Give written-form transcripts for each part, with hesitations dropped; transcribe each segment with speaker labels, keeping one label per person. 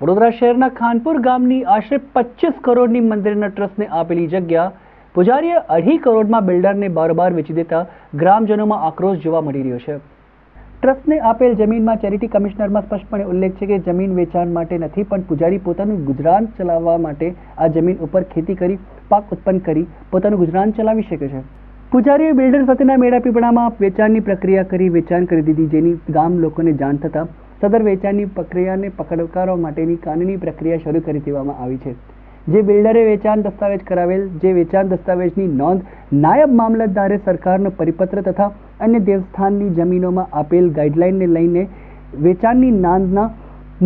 Speaker 1: વડોદરા શહેરના ખાનપુર ગામની આશરે 25 કરોડની મંદિરના ટ્રસ્ટને આપેલી જગ્યા પૂજારીએ 2.5 કરોડમાં બિલ્ડરને બારોબાર વેચી દેતા ગ્રામજનોમાં આક્રોશ જોવા મળી રહ્યો છે। ટ્રસ્ટને આપેલ જમીનમાં ચેરિટી કમિશનરમાં સ્પષ્ટપણે ઉલ્લેખ છે કે જમીન વેચાણ માટે નથી, પણ પૂજારી પોતાનું ગુજરાન ચલાવવા માટે આ જમીન ઉપર ખેતી કરી પાક ઉત્પન્ન કરી પોતાનું ગુજરાન ચલાવી શકે છે। પૂજારીએ બિલ્ડર સાથેના મેળાપીપળામાં વેચાણની પ્રક્રિયા કરી વેચાણ કરી દીધી, જેની ગામ લોકોને જાણ થતાં સદર વેચાણની પ્રક્રિયાને પડકારવા માટેની કાનૂની પ્રક્રિયા શરૂ કરી દેવામાં આવી છે। જે બિલ્ડરે વેચાણ દસ્તાવેજ કરાવેલ, જે વેચાણ દસ્તાવેજની નોંધ નાયબ મામલતદારે સરકારનો પરિપત્ર તથા અન્ય દેવસ્થાનની જમીનોમાં આપેલ ગાઈડલાઇનને લઈને વેચાણની નોંધના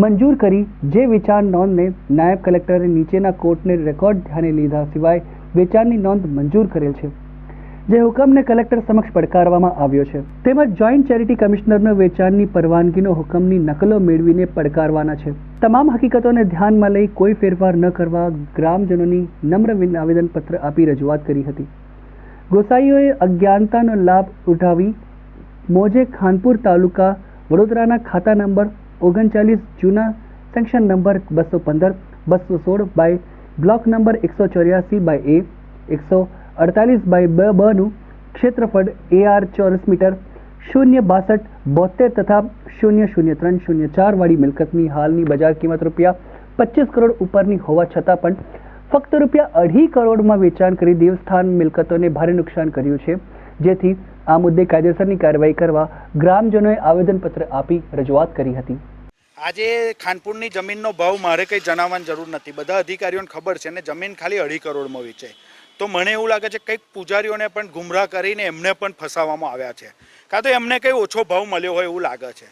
Speaker 1: મંજૂર કરી, જે વેચાણ નોંધને નાયબ કલેક્ટરે નીચેના કોર્ટને રેકોર્ડ ધ્યાને લીધા સિવાય વેચાણની નોંધ મંજૂર કરેલ છે, જે હુકમને કલેક્ટર સમક્ષ પડકારવામાં આવ્યો છે। તેમજ જોઈન્ટ ચેરિટી કમિશનરનો વેચાણની પરવાનગીનો હુકમની નકલો મેળવીને પડકારવાના છે। તમામ હકીકતોને ધ્યાનમાં લઈ કોઈ ફેરફાર ન કરવા ગ્રામજનોની નમ્ર આવેદનપત્ર આપી રજૂઆત કરી હતી। ગોસાઈઓએ અજ્ઞાનતાનો લાભ ઉઠાવી મોજે ખાનપુર તાલુકા વડોદરાના ખાતા નંબર 39 જૂના section number 215 216 by block number 184/A 148/2 નું ક્ષેત્રફળ AR ચોરસ મીટર 062 72 તથા 00304 વાળી મિલકતની હાલની બજાર કિંમત ₹25 કરોડ ઉપરની હોવા છતાં પણ ફક્ત ₹2.5 કરોડમાં વેચાણ કરી દેવસ્થાન મિલકતોને ભારે નુકસાન કર્યું છે, જેથી આ મુદ્દે કાયદેસરની કાર્યવાહી કરવા ગ્રામજનોએ આવેદનપત્ર આપી રજૂઆત કરી હતી।
Speaker 2: આજે ખાનપુરની જમીનનો ભાવ મારે કંઈ જણાવવાની જરૂર નથી, બધા અધિકારીઓને ખબર છે, અને જમીન ખાલી 2.5 કરોડમાં વેચાય તો મને એવું લાગે છે કંઈક પૂજારીઓને પણ ગુમરાહ કરીને એમને પણ ફસાવવામાં આવ્યા છે, કાં તો એમને કંઈ ઓછો ભાવ મળ્યો હોય એવું લાગે છે।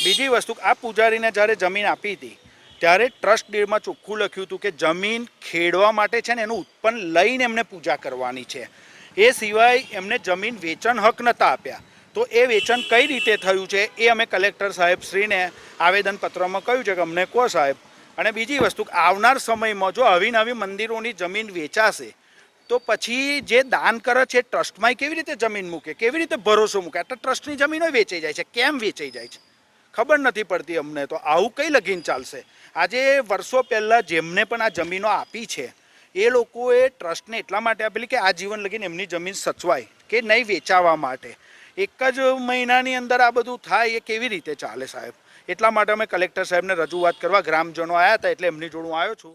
Speaker 2: બીજી વસ્તુ, આ પૂજારીને જ્યારે જમીન આપી હતી ત્યારે ટ્રસ્ટ ડીડમાં ચોખ્ખું લખ્યું હતું કે જમીન ખેડવા માટે છે ને એનું ઉત્પન્ન લઈને એમને પૂજા કરવાની છે, એ સિવાય એમને જમીન વેચાણ હક નહોતા આપ્યા। તો એ વેચાણ કઈ રીતે થયું છે એ અમે કલેક્ટર સાહેબશ્રીને આવેદનપત્રમાં કહ્યું છે કે અમને કહો સાહેબ। અને બીજી વસ્તુ, આવનાર સમયમાં જો આવી નવી મંદિરોની જમીન વેચાશે તો પછી જે દાન કરે છે ટ્રસ્ટમાં કેવી રીતે જમીન મૂકે, કેવી રીતે ભરોસો મૂકે? એટલે ટ્રસ્ટની જમીનો વેચાઈ જાય છે, કેમ વેચાઈ જાય છે ખબર નથી પડતી અમને તો। આવું કઈ લગીન ચાલશે? આજે વર્ષો પહેલાં જેમને પણ આ જમીનો આપી છે એ લોકોએ ટ્રસ્ટને એટલા માટે આપેલી કે આ જીવન લગીને એમની જમીન સચવાય, કે નહીં વેચાવા માટે। એક જ મહિનાની અંદર આ બધું થાય એ કેવી રીતે ચાલે સાહેબ? એટલા માટે અમે કલેક્ટર સાહેબને રજૂઆત કરવા ગ્રામજનો આવ્યા હતા, એટલે એમની જોડે હું આવ્યો છું।